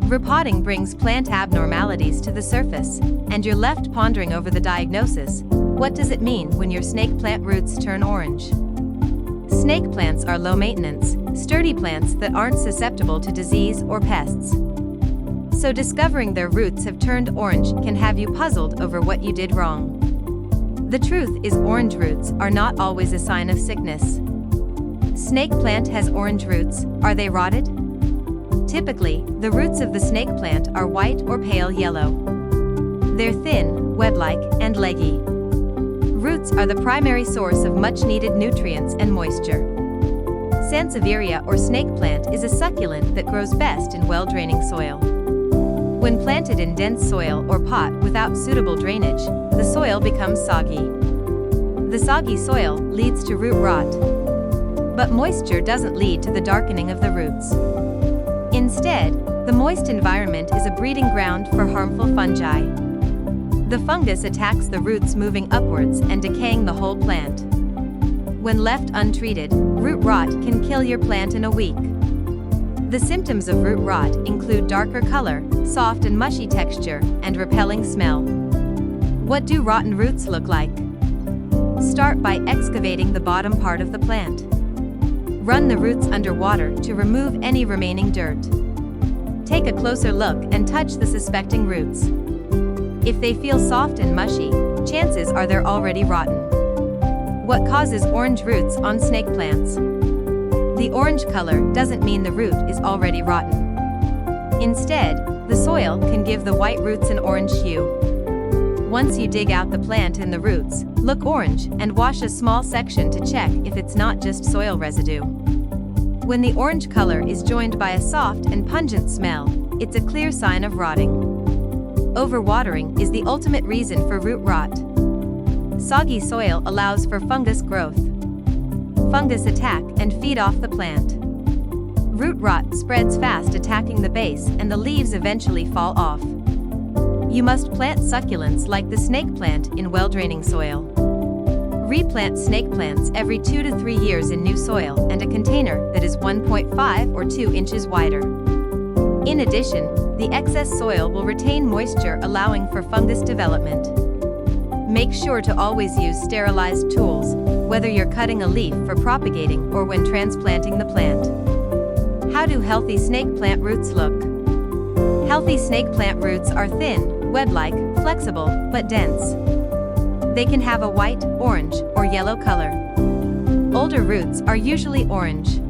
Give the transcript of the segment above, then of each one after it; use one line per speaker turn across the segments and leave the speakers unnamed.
Repoting brings plant abnormalities to the surface, and you're left pondering over the diagnosis. What does it mean when your snake plant roots turn orange? Snake plants are low-maintenance, sturdy plants that aren't susceptible to disease or pests. So discovering their roots have turned orange can have you puzzled over what you did wrong. The truth is, orange roots are not always a sign of sickness. Snake plant has orange roots. Are they rotted? Typically, the roots of the snake plant are white or pale yellow. They're thin, web-like, and leggy. Roots are the primary source of much-needed nutrients and moisture. Sansevieria or snake plant is a succulent that grows best in well-draining soil. When planted in dense soil or pot without suitable drainage, the soil becomes soggy. The soggy soil leads to root rot. But moisture doesn't lead to the darkening of the roots. Instead, the moist environment is a breeding ground for harmful fungi. The fungus attacks the roots, moving upwards and decaying the whole plant. When left untreated, root rot can kill your plant in a week. The symptoms of root rot include darker color, soft and mushy texture, and repelling smell. What do rotten roots look like? Start by excavating the bottom part of the plant. Run the roots underwater to remove any remaining dirt. Take a closer look and touch the suspecting roots. If they feel soft and mushy, chances are they're already rotten. What causes orange roots on snake plants? The orange color doesn't mean the root is already rotten. Instead, the soil can give the white roots an orange hue. Once you dig out the plant and the roots, look orange and wash a small section to check if it's not just soil residue. When the orange color is joined by a soft and pungent smell, it's a clear sign of rotting. Overwatering is the ultimate reason for root rot. Soggy soil allows for fungus growth. Fungus attack and feed off the plant. Root rot spreads fast, attacking the base, and the leaves eventually fall off. You must plant succulents like the snake plant in well-draining soil. Replant snake plants every 2 to 3 years in new soil and a container that is 1.5 or 2 inches wider. In addition, the excess soil will retain moisture, allowing for fungus development. Make sure to always use sterilized tools, whether you're cutting a leaf for propagating or when transplanting the plant. How do healthy snake plant roots look? Healthy snake plant roots are thin, web-like, flexible, but dense. They can have a white, orange, or yellow color. Older roots are usually orange.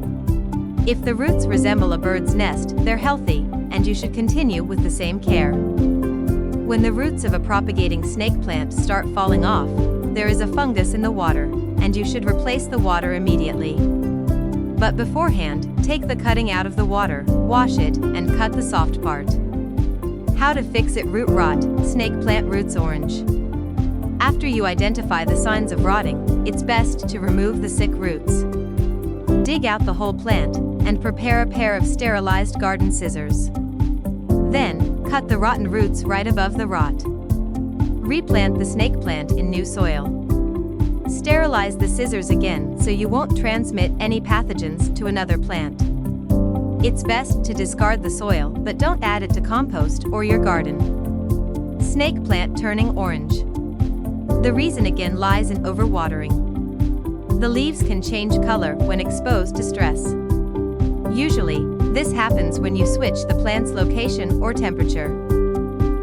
If the roots resemble a bird's nest, they're healthy, and you should continue with the same care. When the roots of a propagating snake plant start falling off, there is a fungus in the water, and you should replace the water immediately. But beforehand, take the cutting out of the water, wash it, and cut the soft part. How to fix it? Root rot, snake plant roots orange. After you identify the signs of rotting, it's best to remove the sick roots. Dig out the whole plant, and prepare a pair of sterilized garden scissors. Then, cut the rotten roots right above the rot. Replant the snake plant in new soil. Sterilize the scissors again so you won't transmit any pathogens to another plant. It's best to discard the soil, but don't add it to compost or your garden. Snake plant turning orange. The reason again lies in overwatering. The leaves can change color when exposed to stress. Usually, this happens when you switch the plant's location or temperature.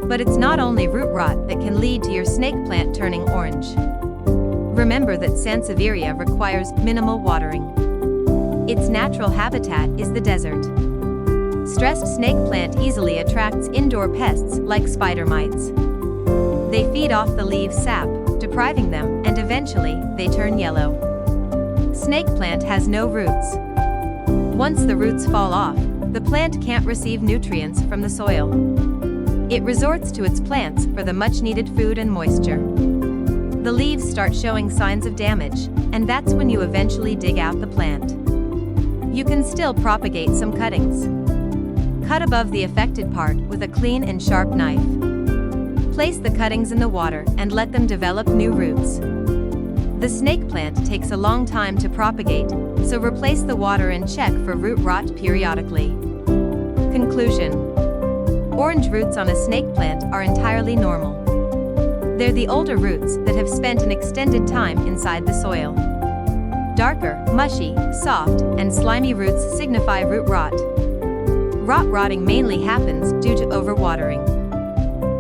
But it's not only root rot that can lead to your snake plant turning orange. Remember that Sansevieria requires minimal watering. Its natural habitat is the desert. Stressed snake plant easily attracts indoor pests like spider mites. They feed off the leaves' sap, depriving them, and eventually, they turn yellow. Snake plant has no roots. Once the roots fall off, the plant can't receive nutrients from the soil. It resorts to its plants for the much-needed food and moisture. The leaves start showing signs of damage, and that's when you eventually dig out the plant. You can still propagate some cuttings. Cut above the affected part with a clean and sharp knife. Place the cuttings in the water and let them develop new roots. The snake plant takes a long time to propagate, so replace the water and check for root rot periodically. Conclusion: Orange roots on a snake plant are entirely normal. They're the older roots that have spent an extended time inside the soil. Darker, mushy, soft, and slimy roots signify root rot. Rotting mainly happens due to overwatering.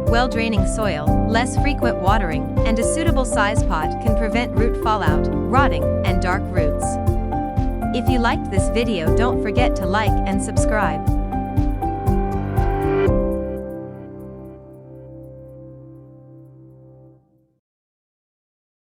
Well-draining soil, less frequent watering, and a suitable size pot can prevent root fallout, rotting, and dark roots. If you liked this video, don't forget to like and subscribe.